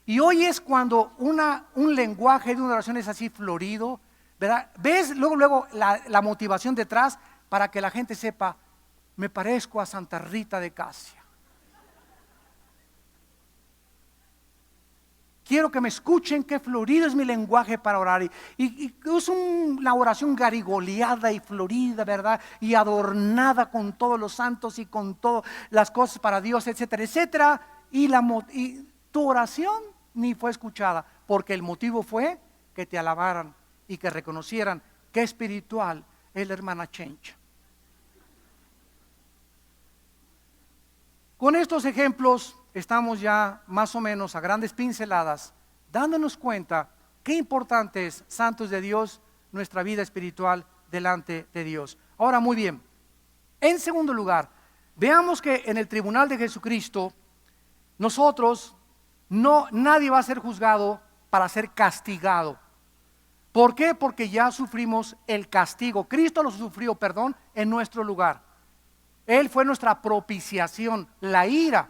Y hoy es cuando un lenguaje de una oración es así florido, ¿verdad? ¿Ves luego la motivación detrás? Para que la gente sepa, me parezco a Santa Rita de Casia. Quiero que me escuchen qué florido es mi lenguaje para orar. Y es una oración garigoleada y florida, ¿verdad? Y adornada con todos los santos y con todas las cosas para Dios, etcétera, etcétera. Y tu oración ni fue escuchada, porque el motivo fue que te alabaran y que reconocieran qué espiritual es la hermana Chencha. Con estos ejemplos estamos ya más o menos a grandes pinceladas dándonos cuenta qué importante es, santos de Dios, nuestra vida espiritual delante de Dios. Ahora, muy bien, en segundo lugar, veamos que en el tribunal de Jesucristo nosotros nadie va a ser juzgado para ser castigado. ¿Por qué? Porque ya sufrimos el castigo. Cristo lo sufrió, en nuestro lugar. Él fue nuestra propiciación, la ira.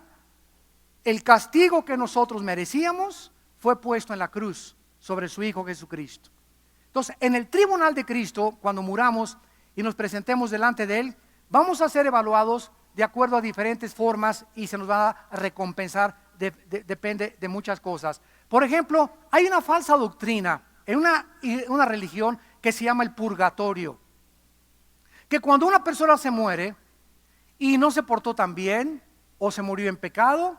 El castigo que nosotros merecíamos fue puesto en la cruz sobre su Hijo Jesucristo. Entonces, en el tribunal de Cristo, cuando muramos y nos presentemos delante de Él, vamos a ser evaluados de acuerdo a diferentes formas y se nos va a recompensar, depende de muchas cosas. Por ejemplo, hay una falsa doctrina en una religión que se llama el purgatorio, que cuando una persona se muere y no se portó tan bien o se murió en pecado,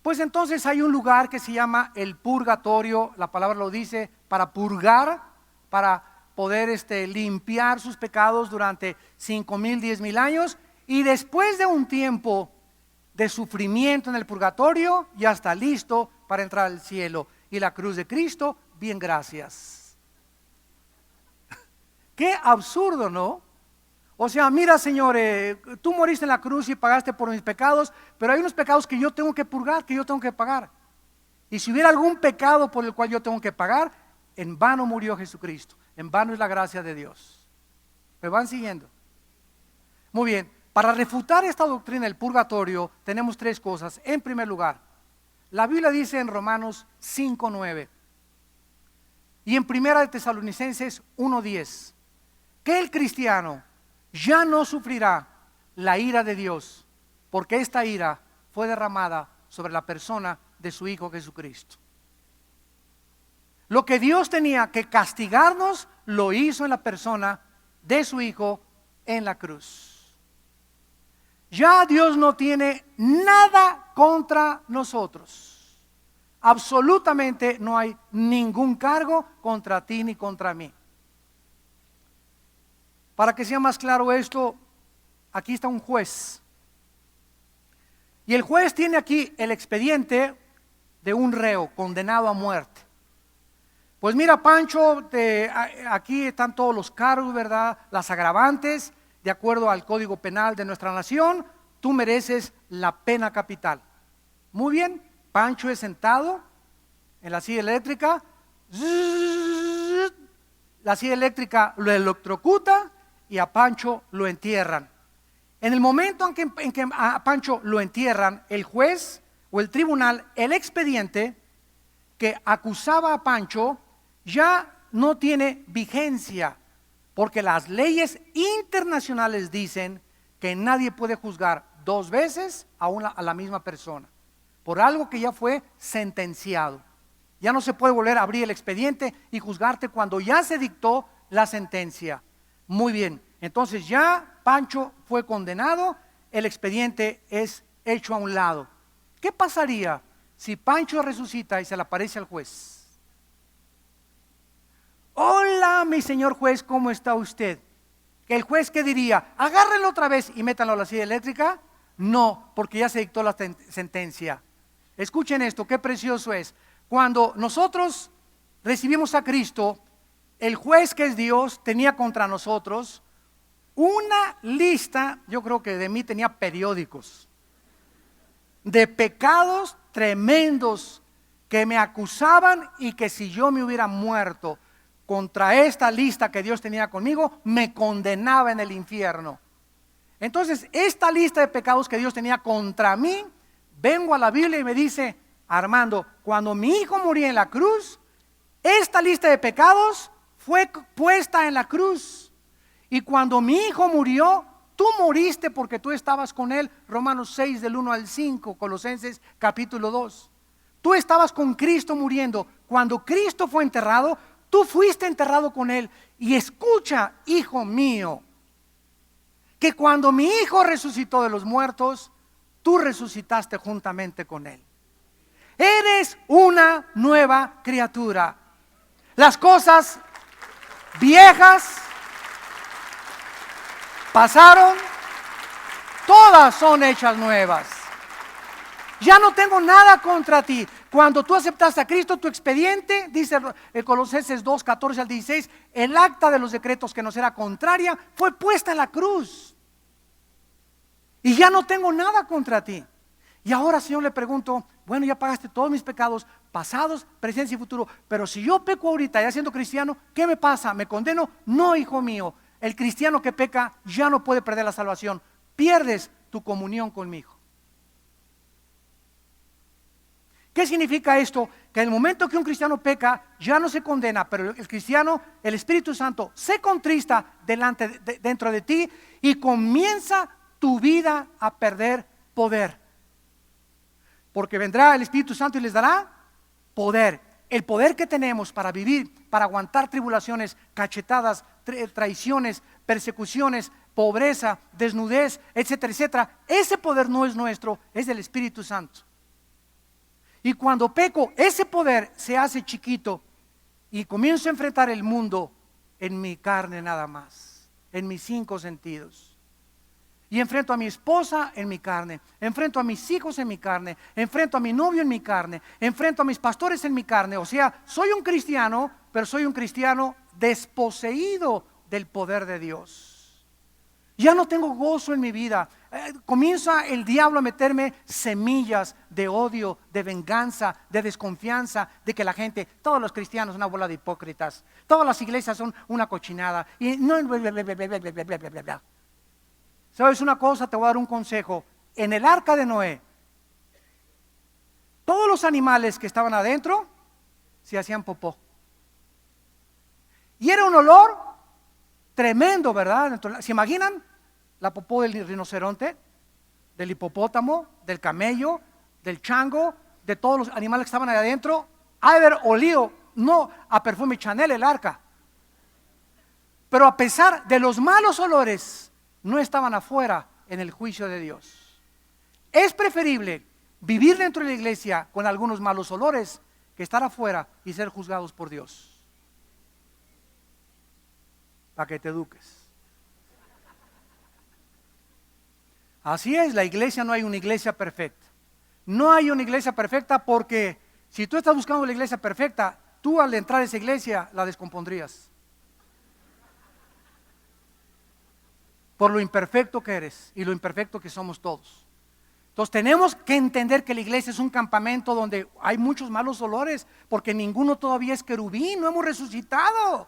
pues entonces hay un lugar que se llama el purgatorio, la palabra lo dice, para purgar, para poder limpiar sus pecados durante 5,000, 10,000 años, y después de un tiempo de sufrimiento en el purgatorio, ya está listo para entrar al cielo. Y la cruz de Cristo, bien, gracias. Qué absurdo, ¿no? O sea, mira, Señor, tú moriste en la cruz y pagaste por mis pecados, pero hay unos pecados que yo tengo que purgar, que yo tengo que pagar. Y si hubiera algún pecado por el cual yo tengo que pagar, en vano murió Jesucristo, en vano es la gracia de Dios. ¿Me van siguiendo? Muy bien, para refutar esta doctrina del purgatorio tenemos tres cosas. En primer lugar, la Biblia dice en Romanos 5:9 y en Primera de Tesalonicenses 1:10 que el cristiano ya no sufrirá la ira de Dios, porque esta ira fue derramada sobre la persona de su Hijo Jesucristo. Lo que Dios tenía que castigarnos, lo hizo en la persona de su Hijo en la cruz. Ya Dios no tiene nada contra nosotros. Absolutamente no hay ningún cargo contra ti ni contra mí. Para que sea más claro esto, aquí está un juez. Y el juez tiene aquí el expediente de un reo condenado a muerte. Pues mira, Pancho, aquí están todos los cargos, ¿verdad? Las agravantes, de acuerdo al Código Penal de nuestra nación, tú mereces la pena capital. Muy bien, Pancho es sentado en la silla eléctrica, la silla eléctrica lo electrocuta y a Pancho lo entierran. En el momento en que a Pancho lo entierran, el juez o el tribunal, el expediente que acusaba a Pancho ya no tiene vigencia, porque las leyes internacionales dicen que nadie puede juzgar dos veces a la misma persona por algo que ya fue sentenciado. Ya no se puede volver a abrir el expediente y juzgarte cuando ya se dictó la sentencia. Muy bien, entonces ya Pancho fue condenado, el expediente es hecho a un lado. ¿Qué pasaría si Pancho resucita y se le aparece al juez? Hola, mi señor juez, ¿cómo está usted? ¿El juez qué diría? ¿Agárrenlo otra vez y métanlo a la silla eléctrica? No, porque ya se dictó la sentencia. Escuchen esto, qué precioso es. Cuando nosotros recibimos a Cristo, el juez que es Dios tenía contra nosotros una lista, yo creo que de mí tenía periódicos, de pecados tremendos que me acusaban y que si yo me hubiera muerto contra esta lista que Dios tenía conmigo, me condenaba en el infierno. Entonces, esta lista de pecados que Dios tenía contra mí, vengo a la Biblia y me dice, Armando, cuando mi hijo moría en la cruz, esta lista de pecados fue puesta en la cruz. Y cuando mi hijo murió, tú moriste porque tú estabas con él. Romanos 6 del 1 al 5, Colosenses capítulo 2. Tú estabas con Cristo muriendo. Cuando Cristo fue enterrado, tú fuiste enterrado con él. Y escucha, hijo mío, que cuando mi hijo resucitó de los muertos, tú resucitaste juntamente con él. Eres una nueva criatura. Las cosas viejas pasaron, todas son hechas nuevas. Ya no tengo nada contra ti. Cuando tú aceptaste a Cristo, tu expediente, dice Colosenses 2, 14 al 16, el acta de los decretos que nos era contraria fue puesta en la cruz. Y ya no tengo nada contra ti. Y ahora, Señor, le pregunto, bueno, ya pagaste todos mis pecados, pasados, presentes y futuro, pero si yo peco ahorita ya siendo cristiano, ¿qué me pasa? ¿Me condeno? No, hijo mío. El cristiano que peca ya no puede perder la salvación. Pierdes tu comunión conmigo. ¿Qué significa esto? Que en el momento que un cristiano peca, ya no se condena, pero el cristiano, el Espíritu Santo, se contrista dentro de ti y comienza tu vida a perder poder. Porque vendrá el Espíritu Santo y les dará poder. El poder que tenemos para vivir, para aguantar tribulaciones, cachetadas, traiciones, persecuciones, pobreza, desnudez, etcétera, etcétera. Ese poder no es nuestro, es del Espíritu Santo. Y cuando peco, ese poder se hace chiquito y comienzo a enfrentar el mundo en mi carne nada más, en mis 5 sentidos. Y enfrento a mi esposa en mi carne, enfrento a mis hijos en mi carne, enfrento a mi novio en mi carne, enfrento a mis pastores en mi carne. O sea, soy un cristiano, pero soy un cristiano desposeído del poder de Dios. Ya no tengo gozo en mi vida. Comienza el diablo a meterme semillas de odio, de venganza, de desconfianza, de que la gente, todos los cristianos son una bola de hipócritas, todas las iglesias son una cochinada y no. ¿Sabes una cosa? Te voy a dar un consejo. En el arca de Noé, todos los animales que estaban adentro se hacían popó. Y era un olor tremendo, ¿verdad? ¿Se imaginan la popó del rinoceronte, del hipopótamo, del camello? del chango, de todos los animales que estaban ahí adentro, ha de haber olido, no a perfume Chanel el arca. Pero a pesar de los malos olores, no estaban afuera en el juicio de Dios. Es preferible vivir dentro de la iglesia con algunos malos olores que estar afuera y ser juzgados por Dios. Para que te eduques. Así es, la iglesia, no hay una iglesia perfecta. No hay una iglesia perfecta porque si tú estás buscando la iglesia perfecta, tú al entrar a esa iglesia la descompondrías. Por lo imperfecto que eres y lo imperfecto que somos todos. Entonces tenemos que entender que la iglesia es un campamento donde hay muchos malos olores, porque ninguno todavía es querubín, no hemos resucitado.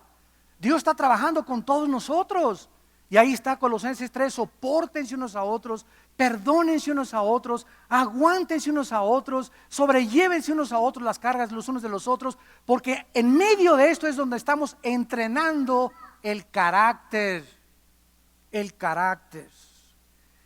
Dios está trabajando con todos nosotros. Y ahí está Colosenses 3, sopórtense unos a otros, perdónense unos a otros, aguántense unos a otros, sobrellévense unos a otros las cargas los unos de los otros, porque en medio de esto es donde estamos entrenando el carácter. El carácter.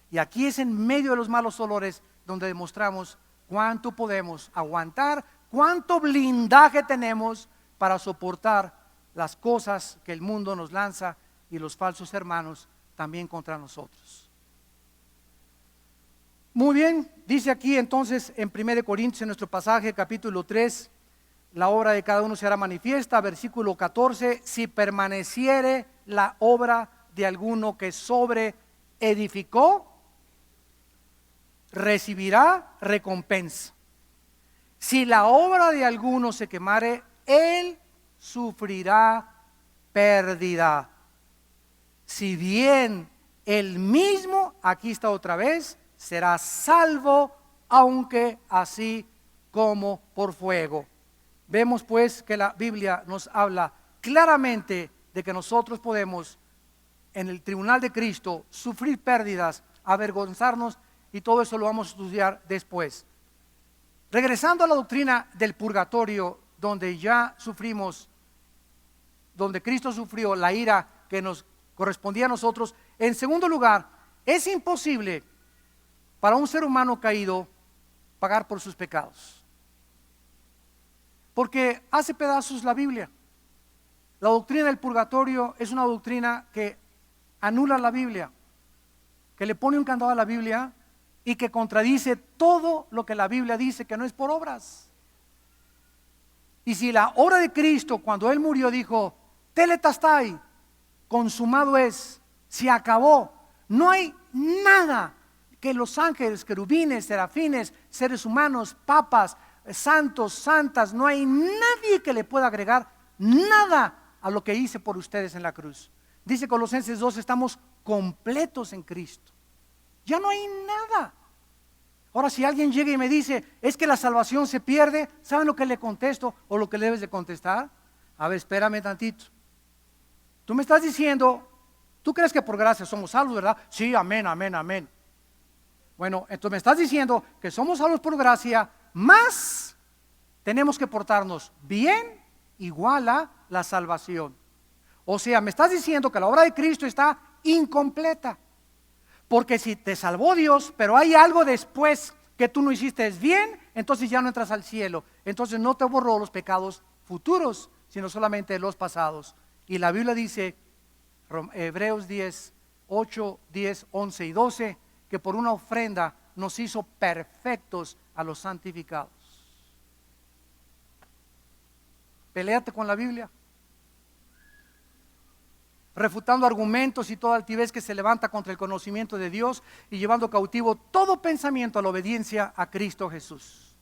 Y aquí es en medio de los malos olores donde demostramos cuánto podemos aguantar, cuánto blindaje tenemos para soportar las cosas que el mundo nos lanza y los falsos hermanos también contra nosotros. Muy bien, dice aquí entonces en 1 Corintios, en nuestro pasaje capítulo 3, la obra de cada uno será manifiesta, versículo 14, si permaneciere la obra de alguno que sobre edificó, recibirá recompensa. Si la obra de alguno se quemare, él sufrirá pérdida. Si bien él mismo, aquí está otra vez, será salvo, aunque así como por fuego. Vemos pues que la Biblia nos habla claramente de que nosotros podemos en el tribunal de Cristo sufrir pérdidas, avergonzarnos, y todo eso lo vamos a estudiar después. Regresando a la doctrina del purgatorio, donde ya sufrimos, donde Cristo sufrió la ira que nos correspondía a nosotros. En segundo lugar, es imposible para un ser humano caído pagar por sus pecados, porque hace pedazos la Biblia. La doctrina del purgatorio es una doctrina que anula la Biblia, que le pone un candado a la Biblia y que contradice todo lo que la Biblia dice que no es por obras. Y si la obra de Cristo, cuando Él murió, dijo, tetelestai, consumado es, se acabó, no hay nada que los ángeles, querubines, serafines, seres humanos, papas, santos, santas, no hay nadie que le pueda agregar nada a lo que hice por ustedes en la cruz. Dice Colosenses 2, estamos completos en Cristo. Ya no hay nada. Ahora, si alguien llega y me dice, es que la salvación se pierde, ¿saben lo que le contesto o lo que le debes de contestar? A ver, espérame tantito. Tú me estás diciendo, tú crees que por gracia somos salvos, ¿verdad? Sí, amén, amén, amén. Bueno, entonces me estás diciendo que somos salvos por gracia, más tenemos que portarnos bien, igual a la salvación. O sea, me estás diciendo que la obra de Cristo está incompleta. Porque si te salvó Dios, pero hay algo después que tú no hiciste bien, entonces ya no entras al cielo. Entonces no te borró los pecados futuros, sino solamente los pasados. Y la Biblia dice, Hebreos 10, 8, 10, 11 y 12, que por una ofrenda nos hizo perfectos a los santificados. Peléate con la Biblia, refutando argumentos y toda altivez que se levanta contra el conocimiento de Dios y llevando cautivo todo pensamiento a la obediencia a Cristo Jesús.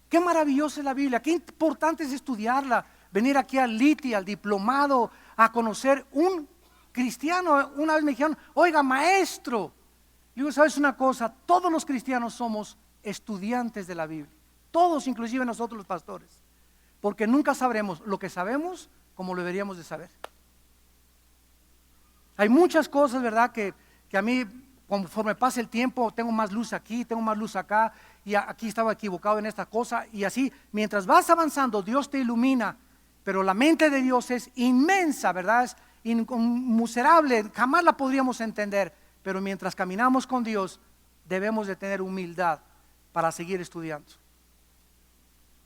Qué maravillosa es la Biblia, qué importante es estudiarla, venir aquí al LITI, al diplomado, a conocer un cristiano. Una vez me dijeron, oiga maestro, digo, ¿sabes una cosa? Todos los cristianos somos estudiantes de la Biblia, todos, inclusive nosotros los pastores, porque nunca sabremos lo que sabemos como lo deberíamos de saber. Hay muchas cosas, ¿verdad? Que a mí, conforme pasa el tiempo, tengo más luz aquí, tengo más luz acá, y aquí estaba equivocado en esta cosa, y así, mientras vas avanzando, Dios te ilumina, pero la mente de Dios es inmensa, ¿verdad? Es inconmensurable, jamás la podríamos entender, pero mientras caminamos con Dios, debemos de tener humildad para seguir estudiando.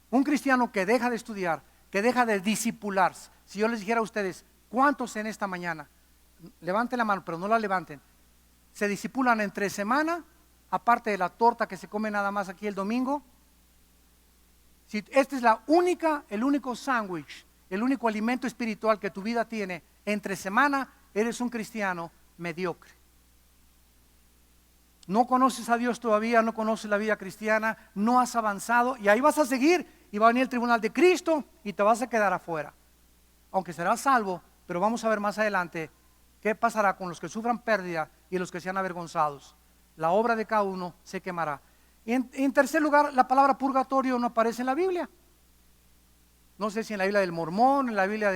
Un cristiano que deja de estudiar, que deja de discipularse. Si yo les dijera a ustedes, ¿cuántos en esta mañana? Levanten la mano, pero no la levanten. Se discipulan entre semana, aparte de la torta que se come nada más aquí el domingo. Si esta es el único sándwich, el único alimento espiritual que tu vida tiene entre semana, eres un cristiano mediocre. No conoces a Dios todavía, no conoces la vida cristiana, no has avanzado y ahí vas a seguir y va a venir el tribunal de Cristo y te vas a quedar afuera. Aunque serás salvo, pero vamos a ver más adelante qué pasará con los que sufran pérdida y los que sean avergonzados. La obra de cada uno se quemará. Y en tercer lugar, la palabra purgatorio no aparece en la Biblia. No sé si en la Biblia del Mormón, en la Biblia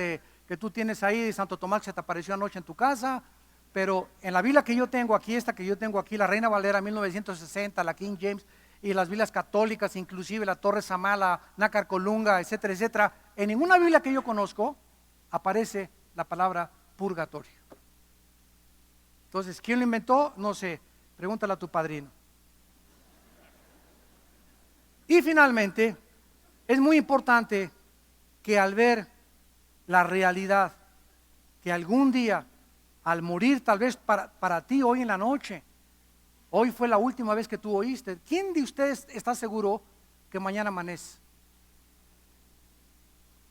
que tú tienes ahí de Santo Tomás que se te apareció anoche en tu casa, pero en la Biblia que yo tengo aquí, la Reina Valera 1960, la King James, y las Biblias católicas, inclusive la Torre Samala, Nácar Colunga, etcétera, etcétera, en ninguna Biblia que yo conozco aparece la palabra purgatorio. Entonces, ¿quién lo inventó? No sé, pregúntale a tu padrino. Y finalmente, es muy importante que al ver la realidad, que algún día, al morir tal vez para ti hoy en la noche, hoy fue la última vez que tú oíste, ¿quién de ustedes está seguro que mañana amanece?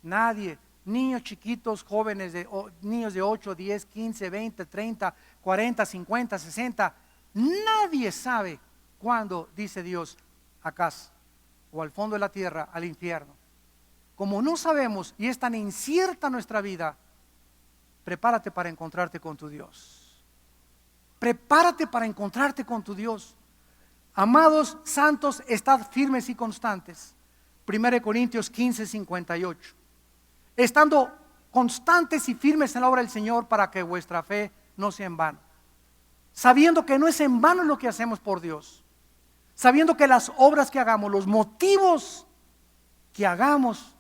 Nadie. Niños chiquitos, jóvenes, niños de 8, 10, 15, 20, 30, 40, 50, 60, nadie sabe cuándo, dice Dios, a casa o al fondo de la tierra, al infierno. Como no sabemos y es tan incierta nuestra vida, prepárate para encontrarte con tu Dios. Prepárate para encontrarte con tu Dios. Amados santos, estad firmes y constantes. 1 Corintios 15, 58. Estando constantes y firmes en la obra del Señor para que vuestra fe no sea en vano. Sabiendo que no es en vano lo que hacemos por Dios. Sabiendo que las obras que hagamos, los motivos que hagamos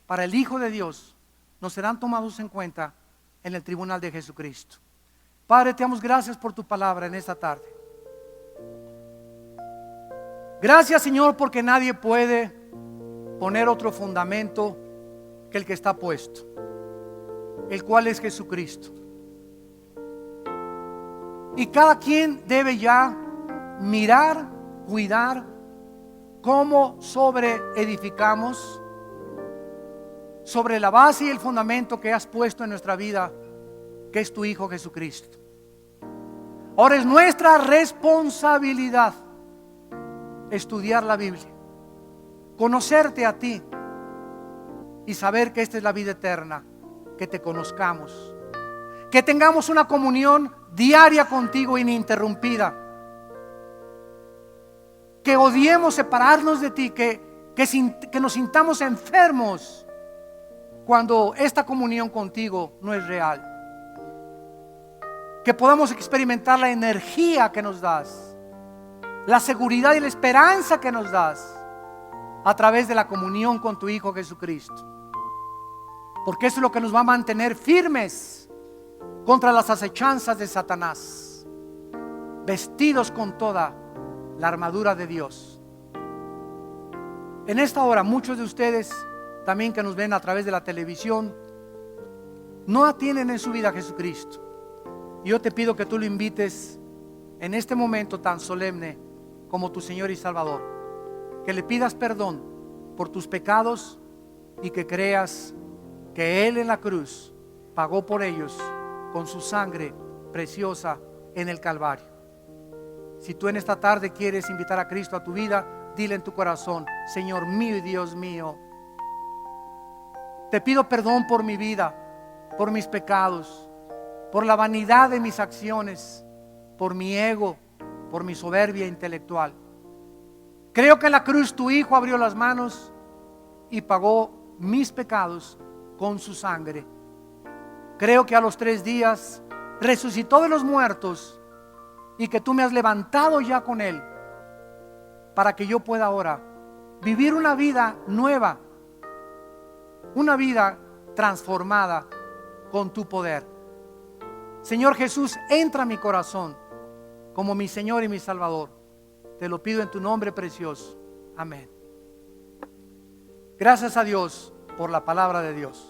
para el Hijo de Dios, nos serán tomados en cuenta en el tribunal de Jesucristo. Padre, te damos gracias por tu palabra en esta tarde. Gracias, Señor, porque nadie puede poner otro fundamento que el que está puesto, el cual es Jesucristo. Y cada quien debe ya mirar, cuidar cómo edificamos sobre la base y el fundamento que has puesto en nuestra vida, que es tu Hijo Jesucristo. Ahora es nuestra responsabilidad estudiar la Biblia, conocerte a ti y saber que esta es la vida eterna, que te conozcamos, que tengamos una comunión diaria contigo ininterrumpida, que odiemos separarnos de ti, que nos sintamos enfermos cuando esta comunión contigo no es real, que podamos experimentar la energía que nos das, la seguridad y la esperanza que nos das a través de la comunión con tu Hijo Jesucristo. Porque eso es lo que nos va a mantener firmes contra las acechanzas de Satanás, vestidos con toda la armadura de Dios. En esta hora, muchos de ustedes también que nos ven a través de la televisión no tienen en su vida a Jesucristo. Yo te pido que tú lo invites en este momento tan solemne como tu Señor y Salvador, que le pidas perdón por tus pecados y que creas que Él en la cruz pagó por ellos con su sangre preciosa en el Calvario. Si tú en esta tarde quieres invitar a Cristo a tu vida, dile en tu corazón: Señor mío y Dios mío, te pido perdón por mi vida, por mis pecados, por la vanidad de mis acciones, por mi ego, por mi soberbia intelectual. Creo que en la cruz tu Hijo abrió las manos y pagó mis pecados con su sangre. Creo que a los 3 días resucitó de los muertos y que tú me has levantado ya con Él para que yo pueda ahora vivir una vida nueva, una vida transformada con tu poder. Señor Jesús, entra a mi corazón como mi Señor y mi Salvador. Te lo pido en tu nombre precioso. Amén. Gracias a Dios por la palabra de Dios.